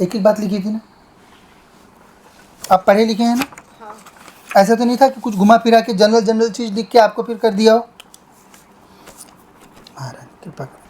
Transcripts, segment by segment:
एक एक बात लिखी थी ना, आप पढ़े लिखे हैं ना? हाँ। ऐसा तो नहीं था कि कुछ घुमा फिरा के जनरल चीज़ लिख के आपको फिर कर दिया हो? महाराज कृपा करें।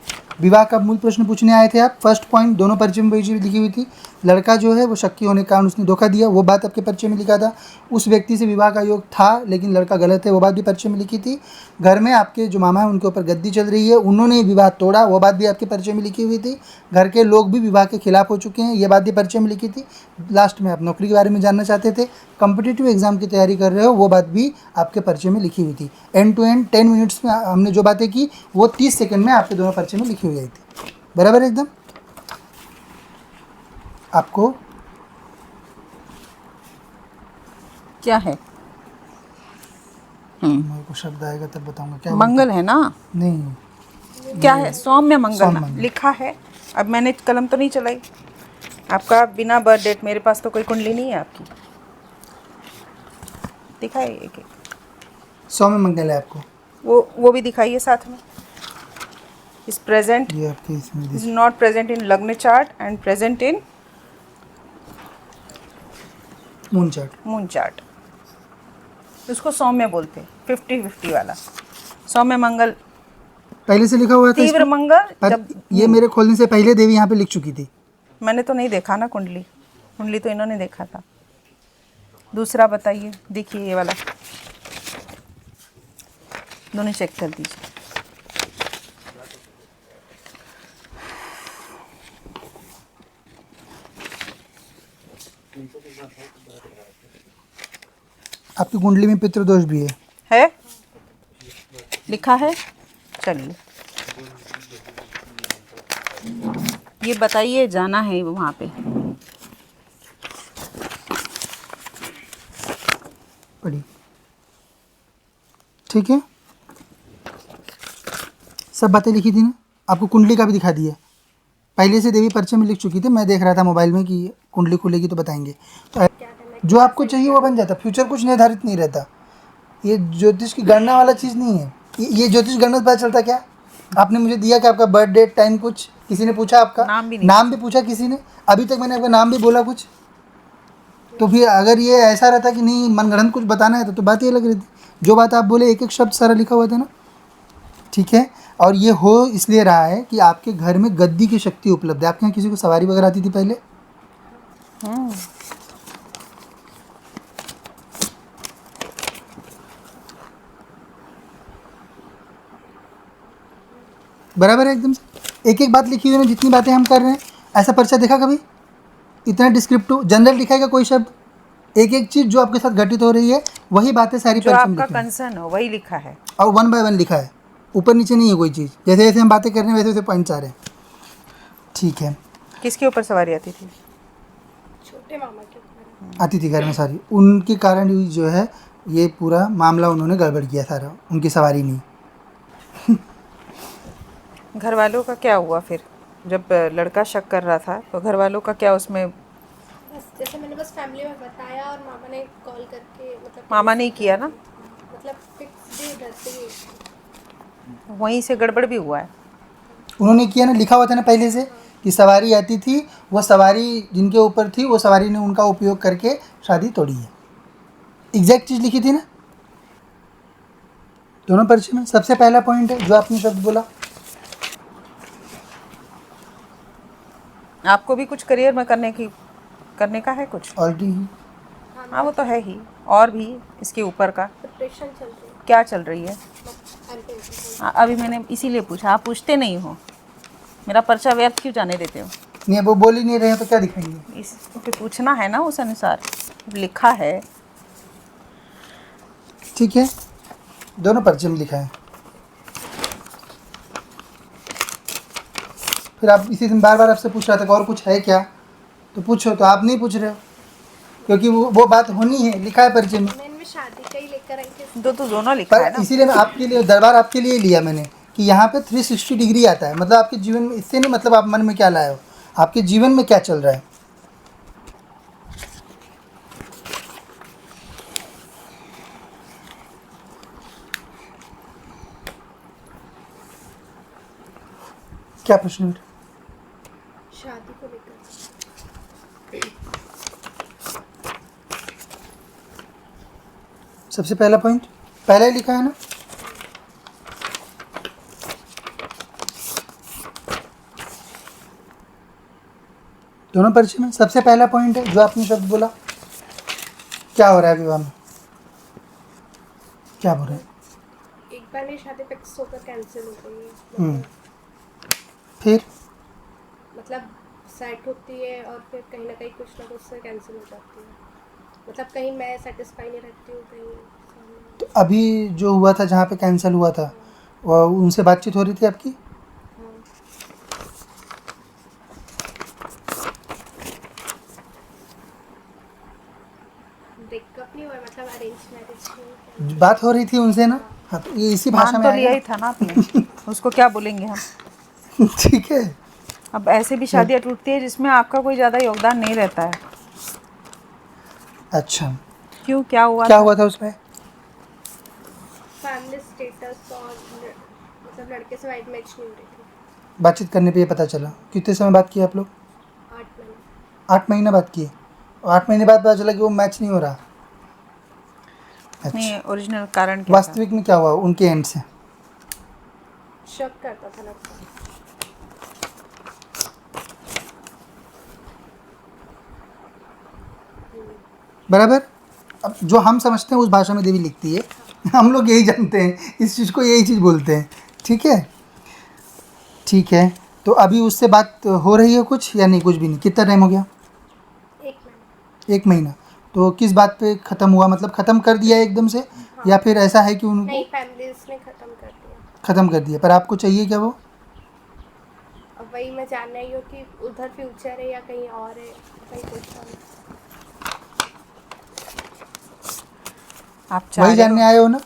विवाह का मूल प्रश्न पूछने आए थे आप। फर्स्ट पॉइंट दोनों परिचय में वही चीज़ लिखी हुई थी, लड़का जो है वो शक्की होने के कारण उसने धोखा दिया, वो बात आपके परिचय में लिखा था। उस व्यक्ति से विवाह का योग था लेकिन लड़का गलत है, वो बात भी परिचय में लिखी थी। घर में आपके जो मामा हैं उनके ऊपर गद्दी चल रही है, उन्होंने विवाह तोड़ा, वो बात भी आपके परिचय में लिखी हुई थी। घर के लोग भी विवाह के खिलाफ हो चुके हैं, ये बात भी परिचय में लिखी थी। लास्ट में आप नौकरी के बारे में जानना चाहते थे, कॉम्पिटिटिव एग्जाम की तैयारी कर रहे हो, वो बात भी आपके परिचय में लिखी हुई थी। एंड टू एंड 10 मिनट्स में हमने जो बातें की वो 30 सेकंड में आपके दोनों परिचय में लिखी हुई थी। बराबर एकदम? आपको क्या है? मेरे को शब्द आएगा तब बताऊंगा क्या मंगल है ना? नहीं, क्या है? सौम्य मंगल सौम्य ना? मंगल। लिखा है। अब मैंने कलम तो नहीं चलाई आपका बिना बर्थ डेट, मेरे पास तो कोई कुंडली नहीं है आपकी। दिखाइए एक एक, सौम्य मंगल है आपको। वो भी दिखाइए साथ में। इज प्रेजेंट, ये आपके इसमें इज नॉट प्रेजेंट इन लग्न chart and present in moon chart. Moon chart. उसको सौम्य बोलते हैं, 50-50 वाला सौम्य मंगल। पहले से लिखा हुआ था तीव्र इसमें? मंगल पर जब ये मेरे खोलने से पहले देवी यहाँ पे लिख चुकी थी। मैंने तो नहीं देखा ना कुंडली, कुंडली तो इन्होंने देखा था। दूसरा बताइए, देखिए ये वाला, दोनों चेक कर दीजिए। आपकी कुंडली में पितृदोष भी है लिखा है। चलिए ये बताइए, जाना है वहाँ पे? पड़ी। ठीक है, सब बातें लिखी थी ना, आपको कुंडली का भी दिखा दिया। पहले से देवी परिचय में लिख चुकी थी, मैं देख रहा था मोबाइल में कि कुंडली खुलेगी तो बताएंगे। तो जो आपको चाहिए वो बन जाता, फ्यूचर कुछ निर्धारित नहीं रहता। ये ज्योतिष की गणना वाला चीज़ नहीं है। ये ज्योतिष गणना से पता चलता क्या? आपने मुझे दिया कि आपका बर्थ डेट टाइम कुछ, किसी ने पूछा आपका नाम भी पूछा किसी ने? अभी तक मैंने आपका नाम भी बोला कुछ? तो फिर अगर ये ऐसा रहता कि नहीं मनगढ़ंत कुछ बताना है तो बात ये लग रही थी। जो बात आप बोले एक एक शब्द सारा लिखा हुआ था ना। ठीक है, और ये हो इसलिए रहा है कि आपके घर में गद्दी की शक्ति उपलब्ध है। आपके यहाँ किसी को सवारी वगैरह आती थी पहले? बराबर है एकदम से। एक एक बात लिखी हुई है ना, जितनी बातें हम कर रहे हैं। ऐसा पर्चा देखा कभी? इतना डिस्क्रिप्टिव जनरल लिखाएगा कोई शब्द? एक एक चीज़ जो आपके साथ घटित हो रही है वही बातें सारी जो पर्चे में आपका लिखी हैं। कंसर्न हो वही लिखा है, और 1 बाय 1 लिखा है, ऊपर नीचे नहीं है कोई चीज़। जैसे जैसे हम बातें कर रहे हैं वैसे वैसे पॉइंट्स आ रहे हैं। ठीक है, किसके ऊपर सवारी आती थी? छोटे मामा के ऊपर। आती थी घर में सारी। उनके कारण ही जो है ये पूरा मामला उन्होंने गड़बड़ किया सारा, उनकी सवारी नहीं। घर वालों का क्या हुआ फिर? जब लड़का शक कर रहा था तो घर वालों का क्या उसमें? बस जैसे मैंने बस फैमिली में बताया और मामा ने कॉल करके मतलब मामा ने किया ना, मतलब फिक्स भी इधर से ही। वहीं से गड़बड़ भी हुआ है। उन्होंने किया ना, लिखा हुआ था ना पहले से कि सवारी आती थी, वो सवारी जिनके ऊपर थी वो सवारी ने उनका उपयोग करके शादी तोड़ी है। एग्जैक्ट चीज़ लिखी थी ना दोनों पर्चे में। सबसे पहला पॉइंट है जो आपने शब्द बोला। आपको भी कुछ करियर में करने का है कुछ? ऑलरेडी हाँ वो तो है ही, और भी इसके ऊपर का प्रिपरेशन चल रही है। क्या चल रही है? एमपीएससी। हाँ, अभी मैंने इसीलिए पूछा, आप पूछते नहीं हो, मेरा पर्चा व्यर्थ क्यों जाने देते हो? नहीं, वो बोल ही नहीं रहे हैं तो क्या दिखाएंगे? इस पे पूछना है ना उस अनुसार, लिखा है। ठीक है, दोनों पर्चे में लिखा है। फिर आप इसी दिन बार बार आपसे पूछ रहा था कि और कुछ है क्या, तो पूछो, तो आप नहीं पूछ रहे हो क्योंकि वो बात होनी है, लिखा है पर्चे में। मैं इनमें शादी का ही लेकर आई थी। दोनों लिखा है पर ना। इसीलिए मैं आपके लिए दरबार आपके लिए लिया मैंने कि यहाँ पे 360 डिग्री आता है। मतलब आपके जीवन में, इससे नहीं मतलब आप मन में क्या लाए हो, आपके जीवन में क्या चल रहा है। क्या प्रश्न है? शादी को लेकर सबसे पहला पॉइंट पहला ही लिखा है ना, दोनों परिचय में सबसे पहला पॉइंट है जो आपने शब्द बोला। क्या हो रहा है विवाह में, क्या बोल रहे हैं? एक बार मेरी शादी फिक्स होकर कैंसिल हो गई हम्म। है। फिर मतलब सेट होती है और फिर कहीं ना कुछ से कैंसिल हो जाती है। मतलब कहीं मैं सेटिस्फाई नहीं रहती हूँ, कहीं तो अभी जो हुआ था जहाँ पे कैंसिल हुआ था, वो उनसे बातचीत हो रही थी आपकी? हाँ। ब्रेकअप नहीं हुआ, मतलब अरेंज मैरिज नहीं। बात हो रही थी उनसे ना? हाँ, तो ये इसी भाषा मान में तो आएगा लिया ना? ही था ना आपने, उसको क्या बोलेंगे हम। ठीक है। अब ऐसे भी शादियाँ टूटती है जिसमें आपका कोई ज़्यादा योगदान नहीं रहता है। अच्छा, क्यों, क्या हुआ क्या था? हुआ था उसमें? फैमिली स्टेटस और मतलब लड़के से वाइब मैच नहीं हो रही थी। बातचीत करने पे ये पता चला। कितने समय बात किया आप लोग? 8 महीने। 8 महीने बात किए, और 8 महीने बाद पता चला कि वो मैच नहीं हो रहा। नहीं, अच्छा, ओरिजिनल कारण क्या था? वास्तविक में क्या हुआ उनके एंड से? शक करता था लगता है। बराबर। अब जो हम समझते हैं उस भाषा में देवी लिखती है, हम लोग यही जानते हैं, इस चीज़ को यही चीज़ बोलते हैं। ठीक है, ठीक है। तो अभी उससे बात हो रही है कुछ या नहीं? कुछ भी नहीं। कितना टाइम हो गया? 1 महीने। 1 महीना। तो किस बात पे ख़त्म हुआ, मतलब ख़त्म कर दिया एकदम से, या फिर ऐसा है कि उनको नहीं, फैमिलीज ने ख़त्म कर दिया। ख़त्म कर दिया? पर आपको चाहिए क्या वो? अब वही मैं जानना ही हूँ कि उधर फ्यूचर है या कहीं और है, कहीं कुछ और है। आप चाह वही रहे हो? जानने आए हो ना?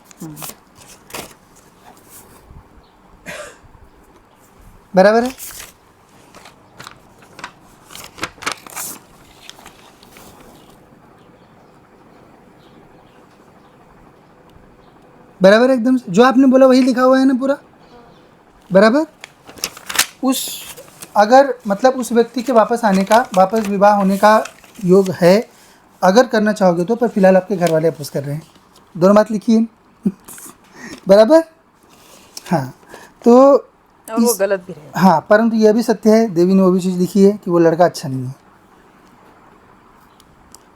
बराबर है। बराबर है एकदम से। जो आपने बोला वही लिखा हुआ है ना पूरा? बराबर। उस अगर मतलब उस व्यक्ति के वापस आने का, वापस विवाह होने का योग है अगर करना चाहोगे तो, पर फिलहाल आपके घर वाले अपोज कर रहे हैं। दोनों बात लिखी है। बराबर। हाँ, तो और वो गलत भी रहेगा। हाँ, परंतु यह भी सत्य है, देवी ने वो भी चीज़ लिखी है कि वो लड़का अच्छा नहीं है।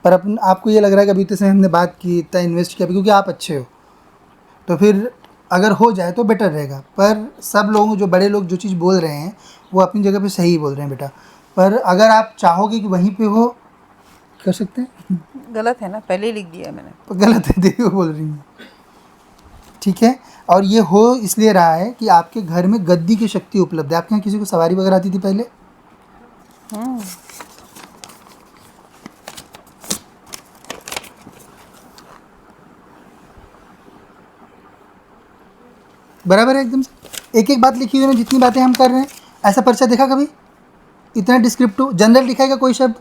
पर अपन आपको ये लग रहा है कि अभी इतने समय हमने बात की, इतना इन्वेस्ट किया क्योंकि आप अच्छे हो, तो फिर अगर हो जाए तो बेटर रहेगा। पर सब लोग, जो बड़े लोग जो चीज़ बोल रहे हैं वो अपनी जगह पे सही बोल रहे हैं बेटा। पर अगर आप चाहोगे कि वहीं पे हो, कर सकते हैं। गलत है ना, पहले ही लिख दिया है मैंने। तो गलत है, देवी वो बोल रही हैं। ठीक है, और ये हो इसलिए रहा है कि आपके घर में गद्दी की शक्ति उपलब्ध है। आपके यहाँ किसी को सवारी वगैरह आती थी पहले? बराबर है एकदम से। एक एक बात लिखी हुई है ना, जितनी बातें हम कर रहे हैं। ऐसा पर्चा देखा कभी? इतना डिस्क्रिप्टिव जनरल लिखाएगा कोई शब्द?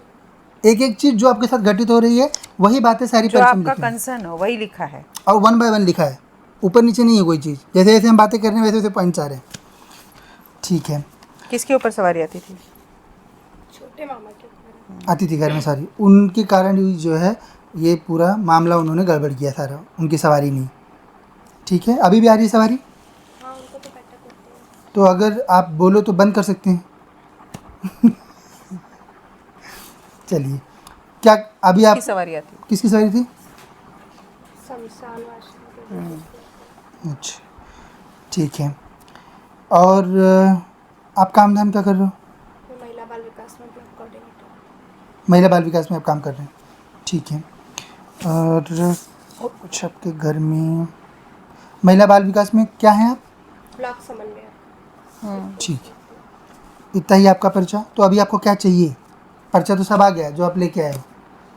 एक एक चीज़ जो आपके साथ घटित हो रही है वही बातें सारी जो पर्चे में आपका लिखी हैं। कंसर्न हो वही लिखा है। और 1 बाय 1 लिखा है, ऊपर नीचे नहीं है कोई चीज़। जैसे जैसे हम बातें कर रहे हैं वैसे वैसे पॉइंट्स आ रहे हैं। ठीक है। किसके ऊपर सवारी आती थी? छोटे मामा के ऊपर। आती थी घर में सारी, उनके कारण ही जो है ये पूरा मामला उन्होंने गड़बड़ किया सारा, उनकी सवारी नहीं। ठीक है, अभी भी आ रही है सवारी? हाँ, उनको तो बेटर करते हैं। तो अगर आप बोलो तो बंद कर सकते हैं। चलिए, क्या अभी आप किसकी सवारी आती? किसकी सवारी थी? शमशान वाशनी। अच्छा, ठीक है। और आप काम धाम क्या कर रहे हो? मैं महिला बाल विकास में ब्लॉक कोऑर्डिनेटर। महिला बाल विकास में आप काम कर रहे हैं, ठीक है। और कुछ आपके घर में महिला बाल विकास में क्या है आप? ब्लॉक समन्वय। ठीक है, इतना ही आपका पर्चा। तो अभी आपको क्या चाहिए? पर्चा तो सब आ गया जो आप लेके आए हो,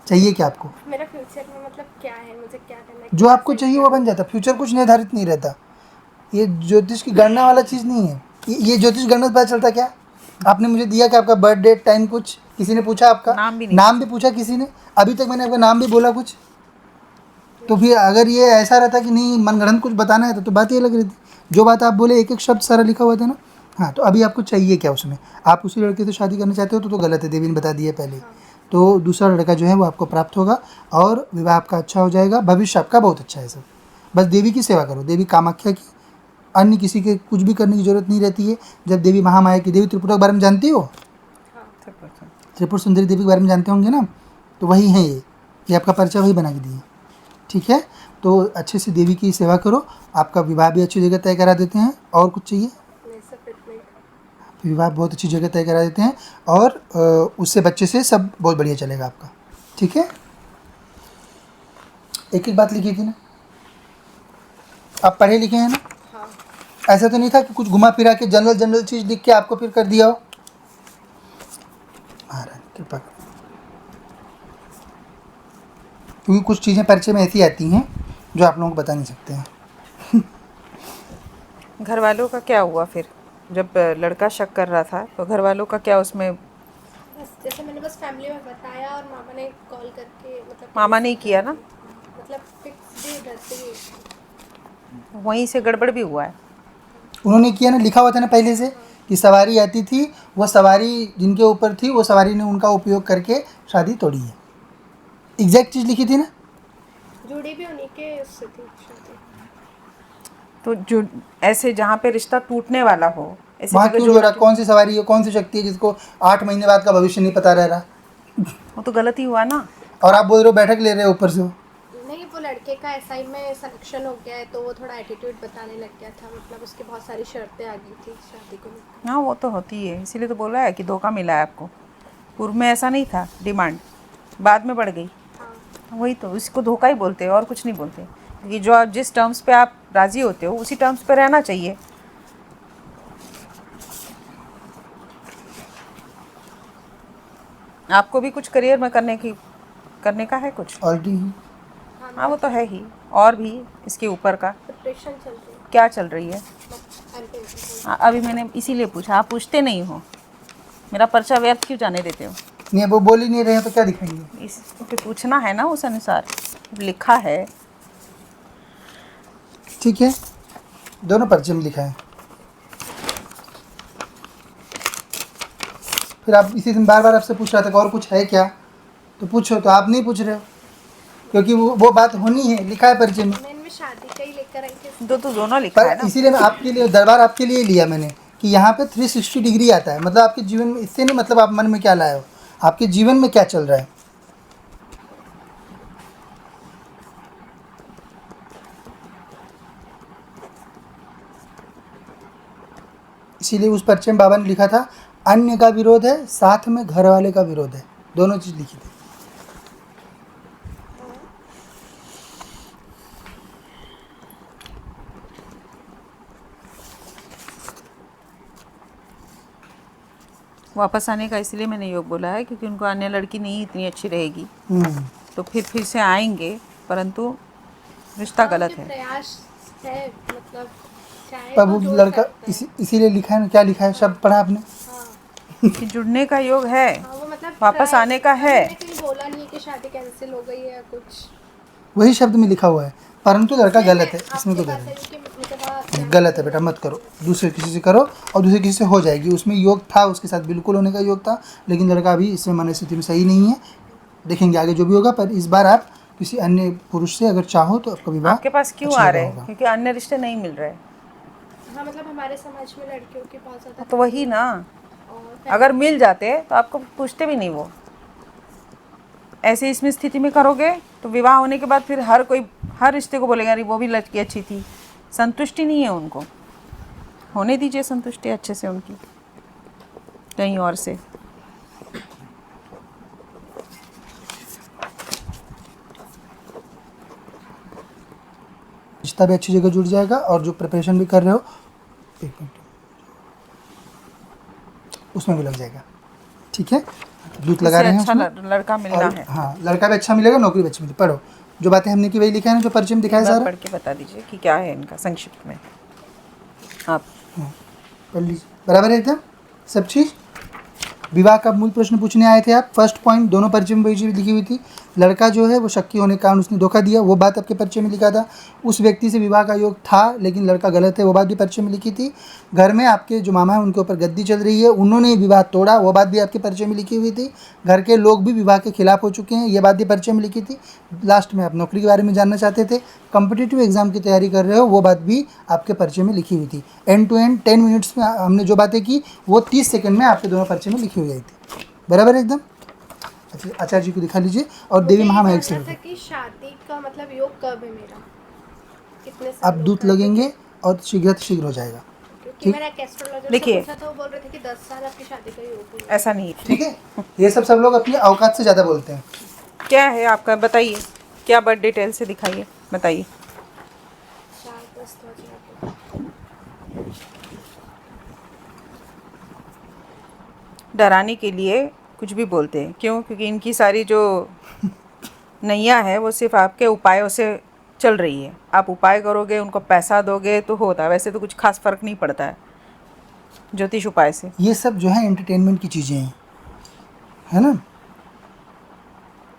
चाहिए क्या आपको? मेरा फ्यूचर में मतलब क्या है, मुझे क्या करना है, जो आपको चाहिए वो बन जाता। फ्यूचर कुछ निर्धारित नहीं रहता, ये ज्योतिष की गणना वाला चीज़ नहीं है। ये ज्योतिष गणना से पता चलता क्या? आपने मुझे दिया कि आपका बर्थ डेट टाइम कुछ किसी ने पूछा? आपका नाम भी नहीं नाम भी पूछा किसी ने? अभी तक मैंने आपका नाम भी बोला कुछ? तो फिर अगर ये ऐसा रहता कि नहीं मनगढ़ंत कुछ बताना है तो बात ये लग रही थी। जो बात आप बोले एक एक शब्द सारा लिखा हुआ था ना। हाँ, तो अभी आपको चाहिए क्या उसमें? आप उसी लड़के से शादी करना चाहते हो तो गलत है, देवी ने बता दिया पहले। तो दूसरा लड़का जो है वो आपको प्राप्त होगा और विवाह आपका अच्छा हो जाएगा, भविष्य आपका बहुत अच्छा है सब। बस देवी की सेवा करो, देवी कामाख्या की, अन्य किसी के कुछ भी करने की जरूरत नहीं रहती है। जब देवी महामाया की, देवी त्रिपुरा के बारे में जानती हो? त्रिपुर सुंदरी देवी के बारे में जानते होंगे ना, तो वही है ये आपका परिचय वही बना के दिए। ठीक है, तो अच्छे से देवी की सेवा करो, आपका विवाह भी अच्छी जगह तय करा देते हैं। और कुछ चाहिए? नहीं सब फिट विवाह बहुत अच्छी जगह तय करा देते हैं और उससे बच्चे से सब बहुत बढ़िया चलेगा आपका। ठीक है, एक एक बात लिखी थी ना, आप पढ़े लिखे हैं ना? हाँ। ऐसा तो नहीं था कि कुछ घुमा फिरा के जनरल चीज़ लिख के आपको फिर कर दिया हो? महाराज कृपा करो, क्योंकि कुछ चीज़ें परिचय में ऐसी आती हैं जो आप लोगों को बता नहीं सकते हैं। घर वालों का क्या हुआ फिर? जब लड़का शक कर रहा था तो घर वालों का क्या उसमें? बस जैसे मैंने बस फैमिली में बताया और मामा ने कॉल करके मतलब मामा ने किया ना, मतलब फिक्स भी इधर से ही। वहीं से गड़बड़ भी हुआ है। उन्होंने किया ना, लिखा हुआ था ना पहले से कि सवारी आती थी, वो सवारी जिनके ऊपर थी वो सवारी ने उनका उपयोग करके शादी तोड़ी है। एग्जैक्ट चीज़ लिखी थी ना? जुड़ी भी उन्हीं के उससे थी शादी। तो जो ऐसे जहाँ पे रिश्ता टूटने वाला हो ऐसे वहाँ जगह क्यों जोड़ा? कौन सी सवारी है, कौन सी शक्ति है जिसको 8 महीने बाद का भविष्य नहीं पता रह रहा? वो तो गलत ही हुआ ना। और आप बोल रहे हो बैठक ले रहे हो ऊपर से हो। नहीं वो लड़के का एसआई में सिलेक्शन हो गया है तो वो थोड़ा एटीट्यूड बताने लग गया था, मतलब उसकी बहुत सारी शर्तें आ गई थी शादी को लेकर। हाँ वो तो होती है, इसीलिए तो बोला है कि धोखा मिला है आपको। पूर्व में ऐसा नहीं था, डिमांड बाद में बढ़ गई। हाँ वही तो, इसको धोखा ही बोलते हैं और कुछ नहीं बोलते, क्योंकि जो आप जिस टर्म्स पे आप राज़ी होते हो उसी टर्म्स पे रहना चाहिए। आपको भी कुछ करियर में करने का है कुछ? ऑलरेडी हाँ वो तो है ही, और भी इसके ऊपर का प्रिपरेशन चल रही है। क्या चल रही है? एमपी हाँ, अभी मैंने इसीलिए पूछा, आप पूछते नहीं हो, मेरा पर्चा व्यर्थ क्यों जाने देते हो? नहीं, वो बोल ही नहीं रहे हैं तो क्या दिखाएंगे? इसको फिर पूछना है ना, उस अनुसार लिखा है। ठीक है, दोनों पर्चे में लिखा है। फिर आप इसी दिन बार बार आपसे पूछ रहा था कि और कुछ है क्या, तो पूछो, तो आप नहीं पूछ रहे हो क्योंकि वो बात होनी है, लिखा है पर्चे में। मैं इनमें शादी का ही लेकर आई थी। तो दोनों लिखा है पर ना। इसीलिए मैं आपके लिए दरबार आपके लिए लिया मैंने कि यहाँ पे 360 डिग्री आता है, मतलब आपके जीवन में, इससे नहीं मतलब आप मन में क्या लाए हो, आपके जीवन में क्या चल रहा है। इसीलिए उस पर्चे में बाबा ने लिखा था अन्य का विरोध है, साथ में घर वाले का विरोध है, दोनों चीज़ लिखी थी। वापस आने का इसलिए मैंने योग बोला है क्योंकि उनको अन्य लड़की नहीं इतनी अच्छी रहेगी, हम्म। तो फिर से आएंगे, परंतु रिश्ता गलत मुझे है। प्रयास है, मतलब चाहे पर तो वो जोड़ लड़का सकते हैं। इसीलिए लिखा है ना, क्या लिखा है शब्द पढ़ा आपने? हाँ कि जुड़ने का योग है, हाँ वो मतलब वापस try- आने का है। मैंने कहीं बोला नहीं है कि शादी कैंसिल हो गई है या कुछ। वही शब्द में लिखा हुआ है, परंतु लड़का गलत है, इसमें आपके कोई पास गलत है नहीं। कि मुझे बड़ा गलत है बेटा, मत करो, दूसरे किसी से करो और दूसरे किसी से हो जाएगी। उसमें योग था, उसके साथ बिल्कुल होने का योग था, लेकिन लड़का अभी इसमें मन स्थिति में सही नहीं है। देखेंगे आगे जो भी होगा, पर इस बार आप किसी अन्य पुरुष से अगर चाहो तो आपका विवाह आपके पास क्यों अच्छी आ जगह रहे होगा। हैं? क्योंकि अन्य रिश्ते नहीं मिल रहे। हाँ मतलब हमारे समाज में लड़कियों की बहुत ज़्यादा तो वही ना, और अगर मिल जाते तो आपको पूछते भी नहीं। वो ऐसे इसमें स्थिति में करोगे तो विवाह होने के बाद फिर हर रिश्ते को बोलेगा अरे वो भी लड़की अच्छी थी। संतुष्टि नहीं है उनको, होने दीजिए संतुष्टि अच्छे से उनकी कहीं और से। रिश्ता भी अच्छी जगह जुड़ जाएगा और जो प्रिपरेशन भी कर रहे हो, एक मिनट, उसमें भी लग जाएगा। ठीक है, दूध लगा इससे रहे हैं अच्छा उसमें। लड़का मिलना और है। हाँ, लड़का भी अच्छा मिलेगा, नौकरी भी अच्छी मिलेगी। पढ़ो, जो बातें हमने की वही लिखा है ना, जो परिचय में दिखाया एक बार सारा। पढ़ के बता दीजिए कि क्या है इनका संक्षिप्त में। आप पढ़ लीजिए, बराबर है एकदम सब चीज़। विवाह का मूल प्रश्न पूछने आए थे आप, फर्स्ट पॉइंट दोनों परिचय में वही चीज़ लिखी हुई थी। लड़का जो है वो शक्की होने के कारण उसने धोखा दिया, वो बात आपके परिचय में लिखा था। उस व्यक्ति से विवाह का योग था लेकिन लड़का गलत है, वो बात भी परिचय में लिखी थी। घर में आपके जो मामा हैं उनके ऊपर गद्दी चल रही है, उन्होंने विवाह तोड़ा, वो बात भी आपके परिचय में लिखी हुई थी। घर के लोग भी विवाह के खिलाफ हो चुके हैं, ये बात भी परिचय में लिखी थी। लास्ट में आप नौकरी के बारे में जानना चाहते थे, कॉम्पिटिटिव एग्जाम की तैयारी कर रहे हो, वो बात भी आपके परिचय में लिखी हुई थी। एंड टू एंड 10 मिनट्स में हमने जो बातें की वो 30 सेकंड में आपके दोनों परिचय में लिखी हुई थी। बराबर एकदम। अच्छा, आचार्य जी को दिखा लीजिए और देवी महामहिक से जानना था कि शादी का मतलब योग कब है मेरा, कितने आप साल दूत लगेंगे और शीघ्र हो जाएगा। क्योंकि मेरा एक एस्ट्रोलॉजर से देखिए। पूछा था, वो बोल रहे थे कि 10 साल आपकी शादी का योग है। ऐसा नहीं है। ठीक है, ये सब लोग अपनी औकात से ज़्यादा बोलते हैं। क्या है आपका, बताइए क्या बर्थ डिटेल से दिखाइए, बताइए। 4-10-2000 डराने के लिए कुछ भी बोलते हैं, क्यों? क्योंकि इनकी सारी जो नैया है वो सिर्फ आपके उपायों से चल रही है। आप उपाय करोगे, उनको पैसा दोगे तो होता है, वैसे तो कुछ खास फर्क नहीं पड़ता है ज्योतिष उपाय से। ये सब जो है एंटरटेनमेंट की चीज़ें हैं, है ना।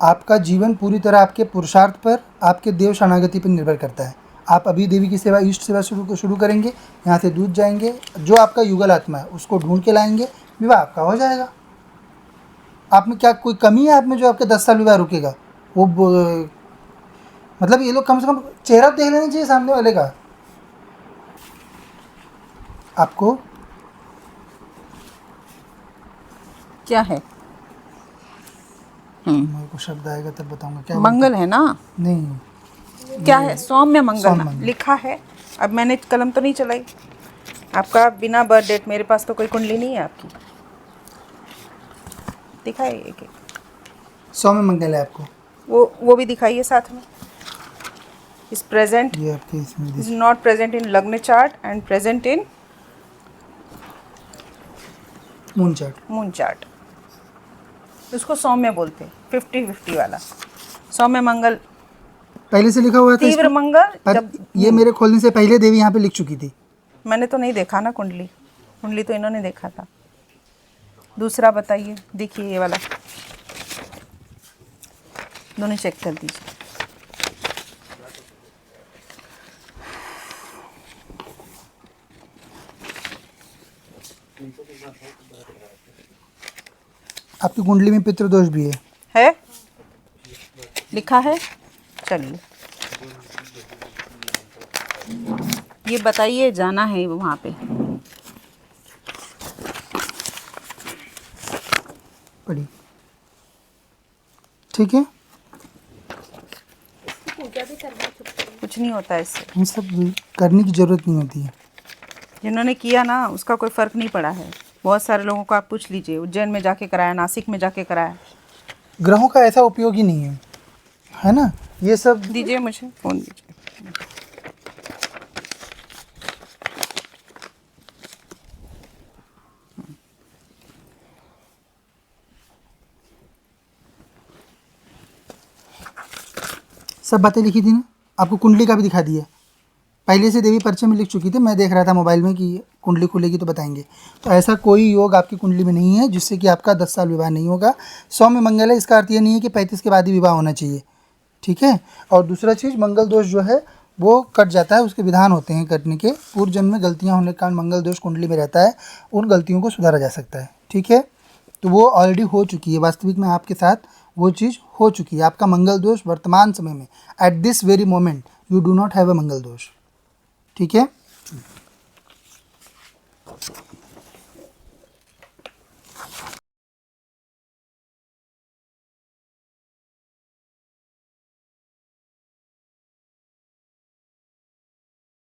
आपका जीवन पूरी तरह आपके पुरुषार्थ पर, आपके देव शरणागति पर निर्भर करता है। आप अभी देवी की सेवा, इष्ट सेवा शुरू करेंगे, यहाँ से दूध जाएंगे, जो आपका युगल आत्मा है उसको ढूंढ के लाएंगे, विवाह आपका हो जाएगा। आप में क्या कोई कमी है आप में जो आपके 10 साल विवाह रुकेगा? मतलब ये लोग कम से कम चेहरा देख लेना चाहिए सामने वाले का। आपको क्या है? मेरे को शब्द आएगा तब बताऊंगा क्या मंगल है ना? नहीं, क्या है? सौम्य मंगल सौम्य ना मंगल। लिखा है। अब मैंने कलम तो नहीं चलाई आपका, बिना बर्थ डेट, मेरे पास तो कोई कुंडली नहीं है आपकी। दिखाइए एक एक, सौम्य मंगल है आपको। वो भी दिखाइए साथ में। इज प्रेजेंट, ये आपके इसमें इज नॉट प्रेजेंट इन लग्न chart and present in moon chart. Moon chart. उसको सौम्य बोलते हैं, 50-50 वाला सौम्य मंगल। पहले से लिखा हुआ था तीव्र इसमें? मंगल पर जब ये मेरे खोलने से पहले देवी यहाँ पे लिख चुकी थी। मैंने तो नहीं देखा ना कुंडली, कुंडली तो इन्होंने देखा था। दूसरा बताइए, देखिए ये वाला, दोनों चेक कर दीजिए। आपकी कुंडली में पितृदोष भी है, लिखा है। चलिए ये बताइए, जाना है वहाँ पे। पड़ी। ठीक है, पूजा भी करवा चुकी हूँ। कुछ नहीं होता इससे, ये सब करने की ज़रूरत नहीं होती है। जिन्होंने किया ना उसका कोई फ़र्क नहीं पड़ा है। बहुत सारे लोगों को आप पूछ लीजिए, उज्जैन में जाके कराया, नासिक में जाके कराया। ग्रहों का ऐसा उपयोग ही नहीं है ना। ये सब दीजिए मुझे फ़ोन दीजिए। सब बातें लिखी थी ना, आपको कुंडली का भी दिखा दिया। पहले से देवी परिचय में लिख चुकी थी, मैं देख रहा था मोबाइल में कि कुंडली खुलेगी तो बताएंगे। तो ऐसा कोई योग आपकी कुंडली में नहीं है जिससे कि आपका 10 साल विवाह नहीं होगा। 100 में मंगल है, इसका अर्थ ये नहीं है कि 35 के बाद ही विवाह होना चाहिए। ठीक है। और दूसरा चीज़, मंगल दोष जो है वो कट जाता है, उसके विधान होते हैं कटने के। पूर्व जन्म में गलतियाँ होने के कारण मंगल दोष कुंडली में रहता है, उन गलतियों को सुधारा जा सकता है। ठीक है, तो वो ऑलरेडी हो चुकी है, वास्तविक में आपके साथ वो चीज़ हो चुकी है। आपका मंगल दोष वर्तमान समय में, at this very moment, you do not have a मंगल दोष। ठीक है।